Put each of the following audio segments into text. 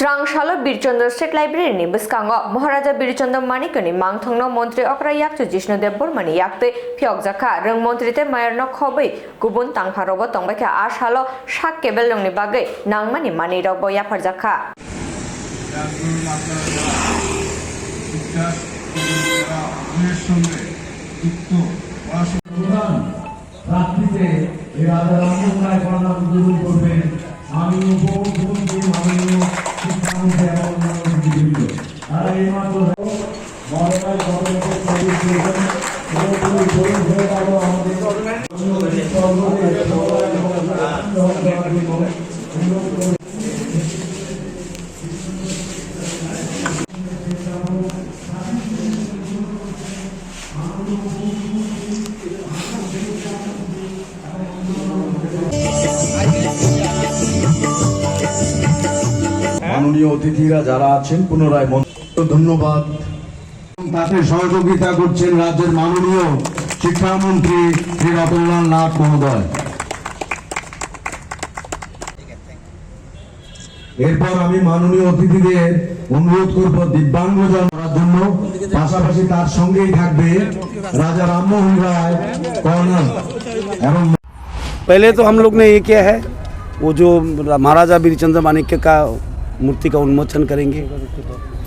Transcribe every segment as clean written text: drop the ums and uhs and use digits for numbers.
Srangsalo Birchondro State Library ni Biskango Maharaja Birchondro Manikani Mangthongno Montri Okra Yakchu Jishnu Debormani Yakte Pyokjaka Rang Montri te Mayarno Khobai Gubun Tangpharobo Tongbaka Ashalo Shak Kebelongni Bagai Nangmani Mani Robo Yaparjaka রাত্রিতে এই রাজা রামমোহন পড়ানো উদ্বোধন করবেন মাননীয় উপমুখ্যমন্ত্রী মাননীয় শিক্ষামন্ত্রী এবং অন্যান্য বিভিন্ন তারা এইমাত্র বড়রাই গভর্নমেন্টের সার্ভিস দিয়েছেন মাননীয় অতিথিরা যারা আছেন পুনরায় ধন্যবাদ। তাতে সহযোগিতা করছেন রাজ্যের মাননীয় শিক্ষামন্ত্রী শ্রী রতনলাল নাথ মহোদয়। এরপর আমি মাননীয় অতিথিদের অনুরোধ করব দিব্যাঙ্গজন করার জন্য, পাশাপাশি তার সঙ্গেই থাকবে রাজা রামমোহन রায় কর্নল। এবং पहले तो हम लोग ने ये किया है, वो जो महाराजा बीरचंद्र माणिक्य का मूर्ति का उन्मोचन करेंगे।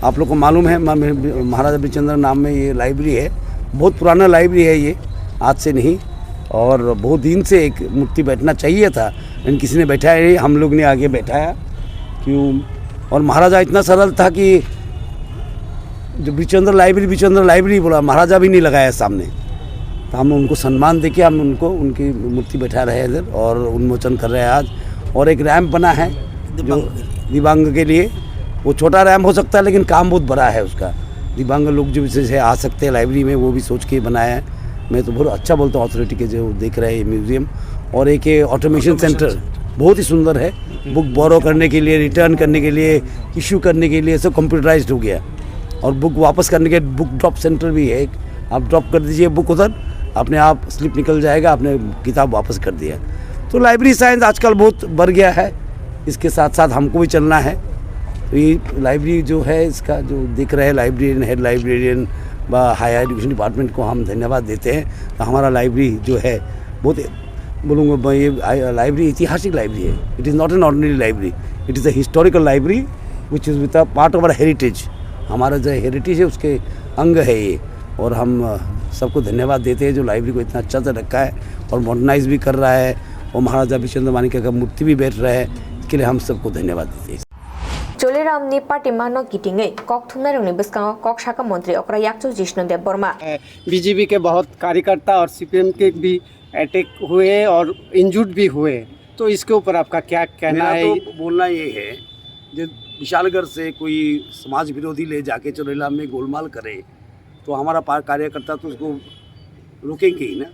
आप लोग को मालूम है महाराजा बीरचंद्र नाम में ये लाइब्रेरी है, बहुत पुराना लाइब्रेरी है ये, आज से नहीं, और बहुत दिन से एक मूर्ति बैठना चाहिए था लेकिन किसी ने बैठाया नहीं, हम लोग ने आगे बैठाया। क्यों? और महाराजा इतना सरल था कि जो बीरचंद्र लाइब्रेरी बोला, महाराजा भी नहीं लगाया सामने, तो हम उनको सम्मान देके हम उनको उनकी मूर्ति बैठा रहे हैं इधर और उन्मोचन कर रहे हैं आज। और एक रैम्प बना है जो दिव्यांग के लिए, वो छोटा रैम्प हो सकता है लेकिन काम बहुत बड़ा है उसका, दिव्यांग लोग जो से आ सकते हैं लाइब्रेरी में, वो भी सोच के बनाया है। मैं तो बहुत अच्छा बोलता हूँ अथॉरिटी के जो देख रहे हैं म्यूज़ियम। और एक ऑटोमेशन सेंटर बहुत ही सुंदर है, बुक बोरो करने के लिए, रिटर्न करने के लिए, इशू करने के लिए सब कंप्यूटराइज्ड हो गया। और बुक वापस करने के बुक ड्रॉप सेंटर भी है, आप ड्रॉप कर दीजिए बुक उधर, अपने आप स्लिप निकल जाएगा, आपने किताब वापस कर दिया। तो लाइब्रेरी साइंस आजकल बहुत बढ़ गया है, इसके साथ साथ हमको भी चलना है। तो ये लाइब्रेरी जो है इसका जो दिख रहे हैं लाइब्रेरियन, हेड लाइब्रेरियन व हायर एजुकेशन डिपार्टमेंट को हम धन्यवाद देते हैं। तो हमारा लाइब्रेरी जो है बहुत बोलूँगा, ये लाइब्रेरी ऐतिहासिक लाइब्रेरी है। It is not an ordinary library, it is a historical library which is with a part of our heritage. हमारा जो हेरिटेज है उसके अंग है ये, और हम सबको धन्यवाद देते हैं जो लाइब्रेरी को इतना अच्छा से रखा है और मॉडर्नाइज भी कर रहा है, और महाराजा बीरचंद्र माणिक्य का मूर्ति भी बैठ रहा है, इसके लिए हम सबको धन्यवाद देते हैं। Choliramni party mano kitingai kok thumnarungni biskango kok shaka मंत्री okra yakchu Jishnu Deborma BJP के बहुत कार्यकर्ता और सीपीएम के भी अटैक हुए और इंजर्ड भी हुए, तो इसके ऊपर आपका क्या कहना है? तो बोलना ये है, जब विशालगढ़ से कोई समाज विरोधी ले जाके चोलेला में गोलमाल करे तो हमारा कार्यकर्ता तो उसको रोकेंगे ही ना।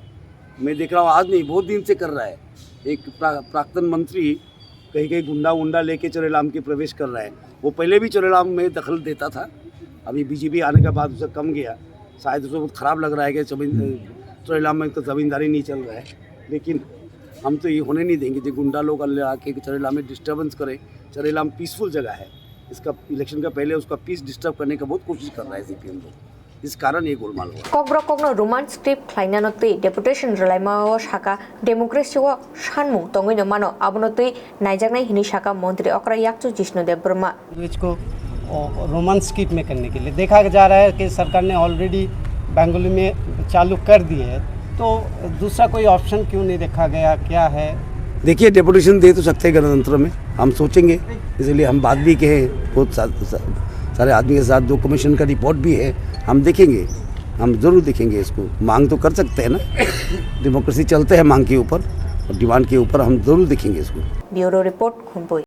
मैं देख रहा हूँ आज नहीं, बहुत दिन से कर रहा है। एक प्राक्तन मंत्री कहीं कहीं गुंडा लेके चोलेलाम के प्रवेश कर रहा है। वो पहले भी चोलेलाम में दखल देता था, अभी बीजेपी आने के बाद उसे कम गया, शायद उसे बहुत ख़राब लग रहा है कि चोलेलाम में तो ज़मींदारी नहीं चल रहा है। लेकिन हम तो ये होने नहीं देंगे जो गुंडा लोग आके चोलेलाम में डिस्टर्बेंस करे। चोलेलाम पीसफुल जगह है, इसका इलेक्शन का पहले उसका पीस डिस्टर्ब करने का बहुत कोशिश कर रहा है सीपीएम लोग, इस कारण ये गोलमाल हुआ। kokbro kokno roman script khlainanotui deputation rolaimao shaka democracy o shanmung tongino mano abonotui naijaknai hini shaka मंत्री okra yakchu Jishnu Deborma इसको रोमन स्किप में करने के लिए देखा जा रहा है कि सरकार ने ऑलरेडी बेंगलुरु में चालू कर दी है, तो दूसरा कोई ऑप्शन क्यों नहीं देखा गया? क्या है? देखिए, डेपुटेशन दे तो सकते हैं गणतंत्र में, हम सोचेंगे, इसलिए हम बात भी कहें बहुत सारे आदमी के साथ, जो कमीशन का रिपोर्ट भी है हम देखेंगे, हम ज़रूर देखेंगे इसको। मांग तो कर सकते हैं ना, डेमोक्रेसी चलते हैं मांग के ऊपर और डिमांड के ऊपर, हम ज़रूर देखेंगे इसको। Bureau report खुंबुई।